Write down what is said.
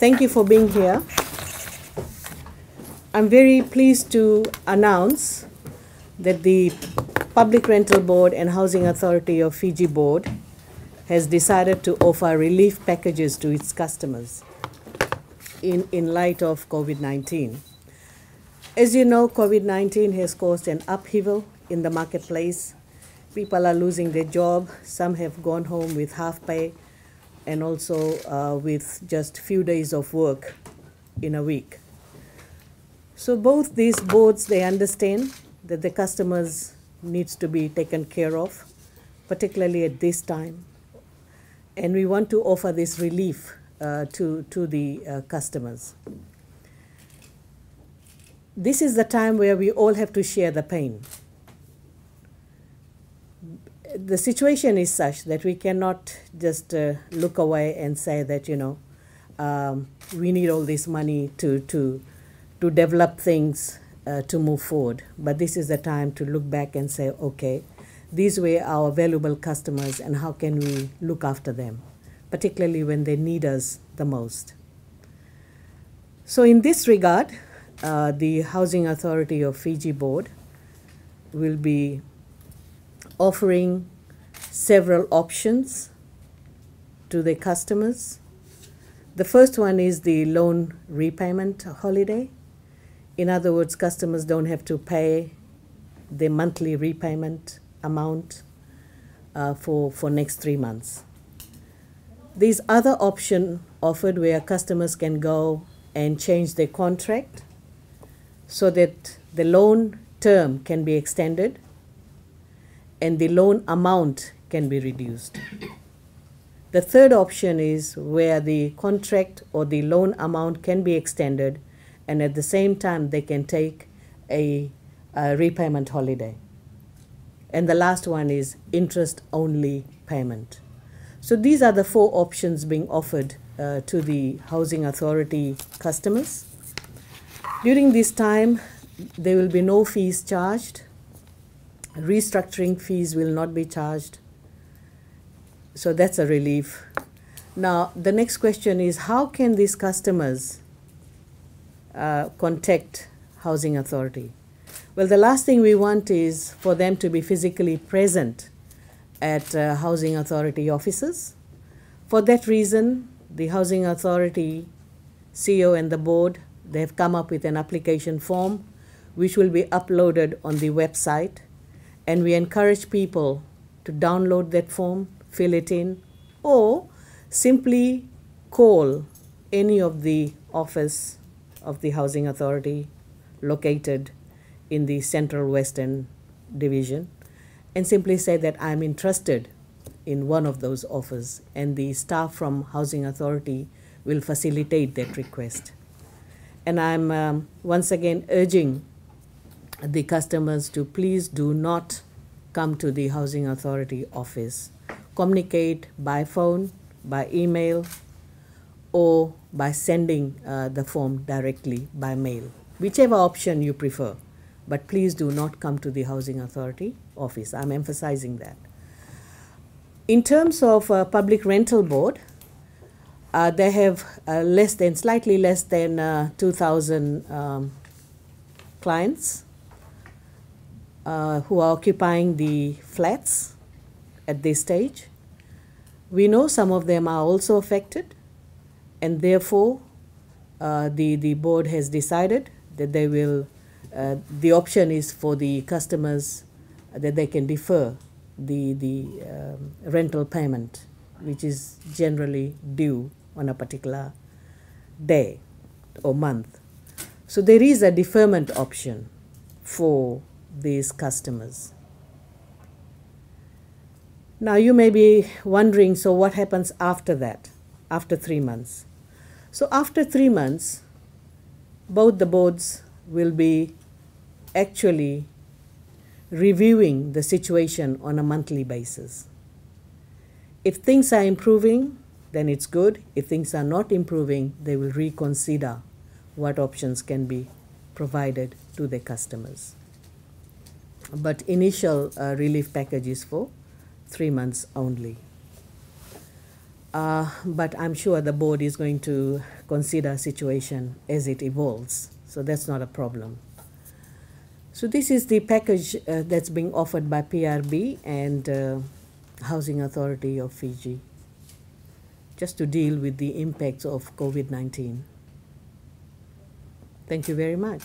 Thank you for being here. I'm very pleased to announce that the Public Rental Board and Housing Authority of Fiji Board has decided to offer relief packages to its customers in light of COVID-19. As you know, COVID-19 has caused an upheaval in the marketplace. People are losing their job. Some have gone home with half pay and also with just few days of work in a week. So both these boards, they understand that the customers needs to be taken care of, particularly at this time. And we want to offer this relief to the customers. This is the time where we all have to share the pain. The situation is such that we cannot just look away and say that, we need all this money to develop things to move forward. But this is the time to look back and say, okay, these were our valuable customers and how can we look after them, particularly when they need us the most. So in this regard, the Housing Authority of Fiji Board will be offering several options to the customers. The first one is the loan repayment holiday. In other words, customers don't have to pay the monthly repayment amount for next 3 months. There's other option offered where customers can go and change their contract so that the loan term can be extended and the loan amount can be reduced. The third option is where the contract or the loan amount can be extended and at the same time they can take a repayment holiday. And the last one is interest-only payment. So these are the 4 options being offered to the Housing Authority customers. During this time, there will be no fees charged. Restructuring fees will not be charged. So that's a relief. Now, the next question is, how can these customers contact Housing Authority? Well, the last thing we want is for them to be physically present at Housing Authority offices. For that reason, the Housing Authority CEO and the board, they have come up with an application form which will be uploaded on the website. And we encourage people to download that form, fill it in, or simply call any of the office of the Housing Authority located in the Central Western Division and simply say that I'm interested in one of those offers, and the staff from Housing Authority will facilitate that request. And I'm once again urging the customers to please do not come to the Housing Authority office. Communicate by phone, by email, or by sending the form directly by mail, whichever option you prefer. But please do not come to the Housing Authority office. I'm emphasizing that. In terms of Public Rental Board, they have slightly less than 2,000 clients who are occupying the flats at this stage. We know some of them are also affected, and therefore the board has decided that they will, the option is for the customers that they can defer the rental payment, which is generally due on a particular day or month. So there is a deferment option for these customers. Now you may be wondering, so what happens after that, after 3 months? So after 3 months, both the boards will be actually reviewing the situation on a monthly basis. If things are improving, then it's good. If things are not improving, they will reconsider what options can be provided to their customers. But initial relief package is for 3 months only. But I'm sure the board is going to consider situation as it evolves. So that's not a problem. So this is the package that's being offered by PRB and Housing Authority of Fiji, just to deal with the impacts of COVID-19. Thank you very much.